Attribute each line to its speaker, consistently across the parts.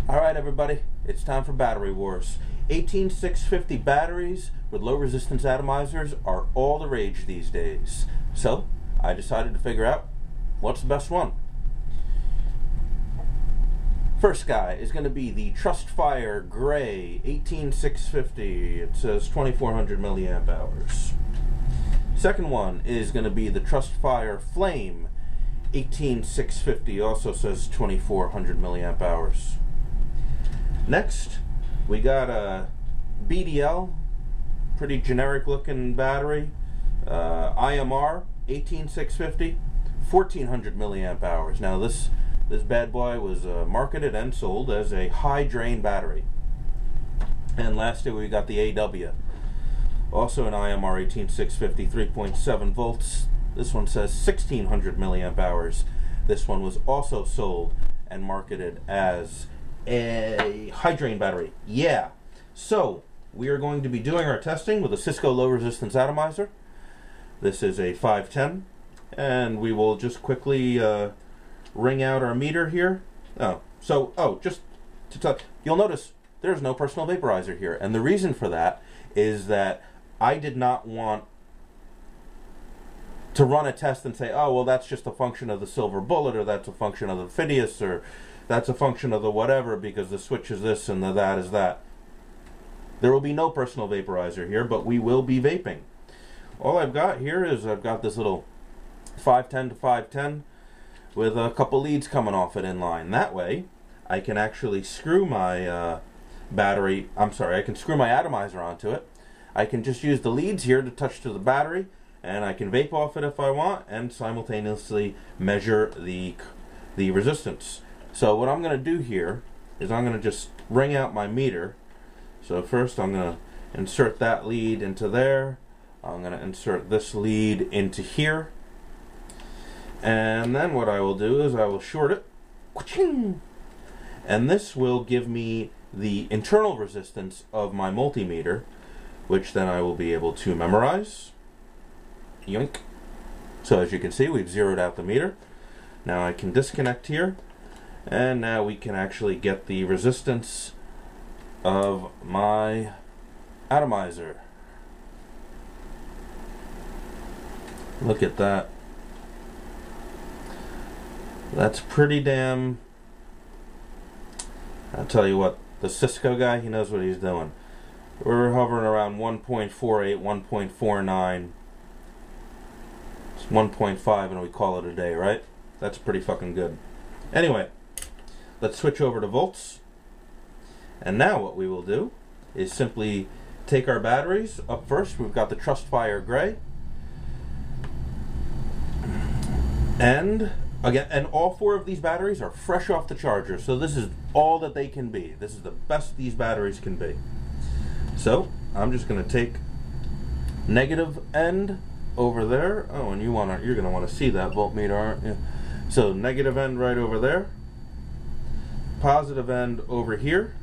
Speaker 1: Alright everybody, it's time for Battery Wars. 18650 batteries with low resistance atomizers are all the rage these days. So, I decided to figure out what's the best one. First guy is going to be the Trustfire Gray 18650. It says 2400 milliamp hours. Second one is going to be the Trustfire Flame 18650. Also says 2400 milliamp hours. Next, we got a BDL, pretty generic looking battery, IMR 18650, 1400 milliamp hours. Now this bad boy was marketed and sold as a high drain battery. And lastly, we got the AW, also an IMR 18650, 3.7 volts. This one says 1600 milliamp hours. This one was also sold and marketed as a high drain battery. Yeah. So we are going to be doing our testing with a Cisco low resistance atomizer. This is a 510, and we will just quickly ring out our meter here. Just to tell, you'll notice there's no personal vaporizer here, and the reason for that is that I did not want to run a test and say, oh well, that's just a function of the silver bullet, or that's a function of the Phidias, or that's a function of the whatever, because the switch is this and the that is that. There will be no personal vaporizer here, but we will be vaping. All I've got here is I've got this little 510 to 510 with a couple leads coming off it in line. That way, I can actually screw my I can screw my atomizer onto it. I can just use the leads here to touch to the battery, and I can vape off it if I want, and simultaneously measure the resistance. So what I'm going to do here is I'm going to just ring out my meter. So first I'm going to insert that lead into there. I'm going to insert this lead into here. And then what I will do is I will short it. And this will give me the internal resistance of my multimeter, which then I will be able to memorize. Yoink. So as you can see, we've zeroed out the meter. Now I can disconnect here. And now we can actually get the resistance of my atomizer. Look at that. That's pretty damn... I'll tell you what, the Cisco guy, he knows what he's doing. We're hovering around 1.48, 1.49. It's 1.5 and we call it a day, right? That's pretty fucking good. Anyway, let's switch over to volts. And now what we will do is simply take our batteries. Up first, we've got the Trustfire Gray. And again, and all four of these batteries are fresh off the charger. So this is all that they can be. This is the best these batteries can be. So I'm just going to take negative end over there. Oh, and you're going to want to see that voltmeter, aren't you? So negative end right over there. Positive end over here.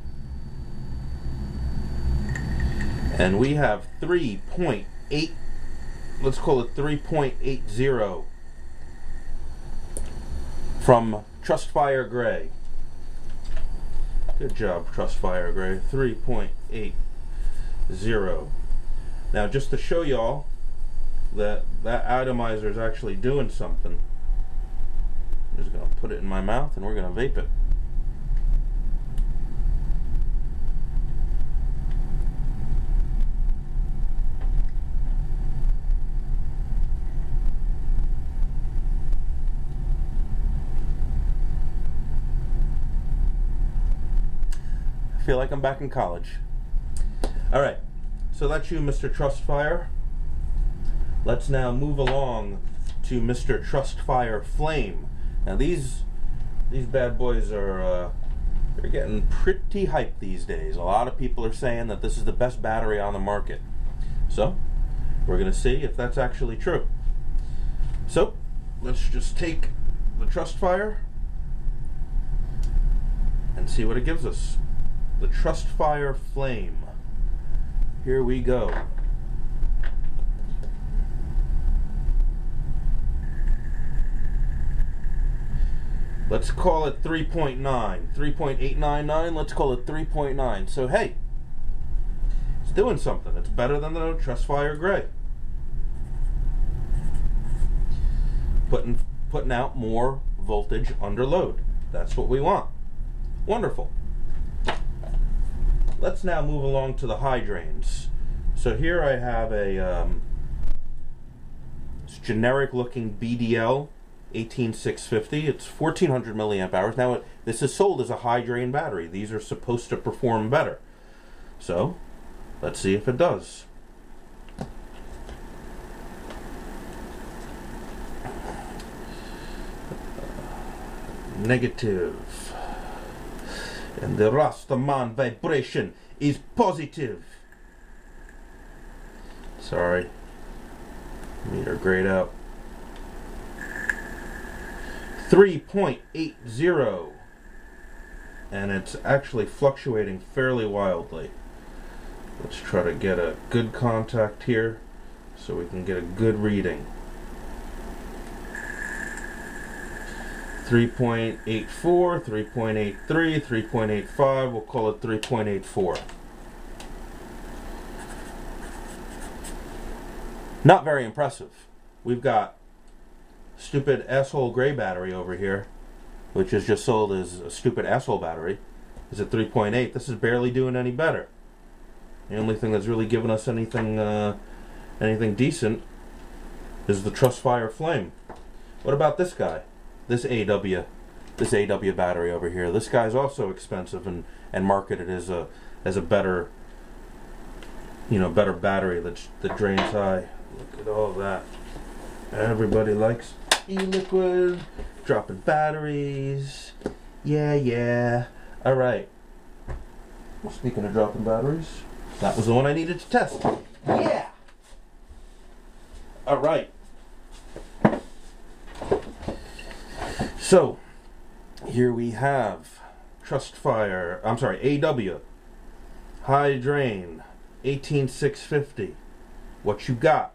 Speaker 1: And we have 3.8, let's call it 3.80 from Trustfire Gray. Good job, Trustfire Gray. 3.80. Now, just to show y'all that atomizer is actually doing something, I'm just going to put it in my mouth and we're going to vape it. I feel like I'm back in college. Alright, so that's you, Mr. Trustfire. Let's now move along to Mr. Trustfire Flame. Now these bad boys are they're getting pretty hyped these days. A lot of people are saying that this is the best battery on the market. So we're going to see if that's actually true. So let's just take the Trustfire and see what it gives us. The Trustfire Flame. Here we go. Let's call it 3.9. 3.899, let's call it 3.9. So hey, it's doing something. It's better than the Trustfire Gray. Putting out more voltage under load. That's what we want. Wonderful. Let's now move along to the high drains. So here I have a generic looking BDL 18650. It's 1400 milliamp hours. Now this is sold as a high drain battery. These are supposed to perform better. So let's see if it does. Negative. And the Rastaman vibration is positive. Sorry. Meter grayed out. 3.80. And it's actually fluctuating fairly wildly. Let's try to get a good contact here so we can get a good reading. 3.84, 3.83, 3.85, we'll call it 3.84. Not very impressive. We've got stupid asshole gray battery over here, which is just sold as a stupid asshole battery, is at 3.8. This is barely doing any better. The only thing that's really giving us anything decent is the Trustfire Flame. What about this guy? This AW battery over here. This guy's also expensive and marketed as a better, better battery that drains high. Look at all that. Everybody likes e-liquid, dropping batteries. Yeah. All right. Speaking of dropping batteries, that was the one I needed to test. Yeah. All right. So, here we have AW, high drain, 18650. What you got?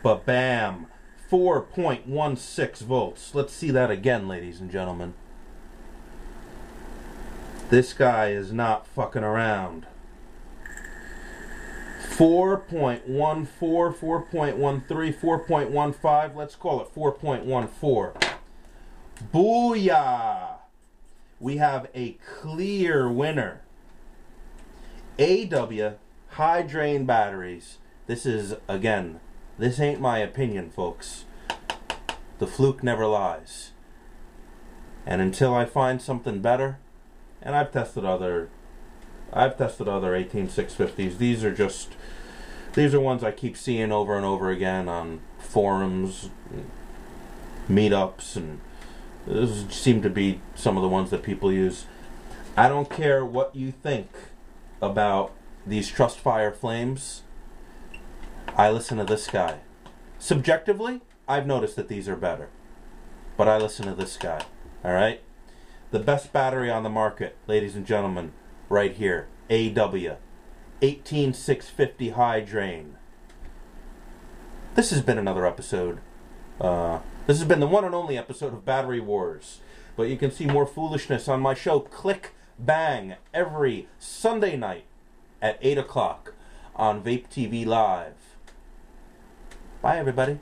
Speaker 1: Ba-bam, 4.16 volts. Let's see that again, ladies and gentlemen. This guy is not fucking around. 4.14, 4.13, 4.15, let's call it 4.14. Booyah! We have a clear winner. AW high drain batteries. This is, again, this ain't my opinion, folks. The fluke never lies. And until I find something better, and I've tested other 18650s. These are ones I keep seeing over and over again on forums, meetups, and those seem to be some of the ones that people use. I don't care what you think about these Trustfire Flames. I listen to this guy. Subjectively, I've noticed that these are better, but I listen to this guy. All right? The best battery on the market, ladies and gentlemen, right here. AW 18650 high drain. This has been another episode. This has been the one and only episode of Battery Wars. But you can see more foolishness on my show, Click Bang, every Sunday night at 8 o'clock on VapeTVLive. Bye, everybody.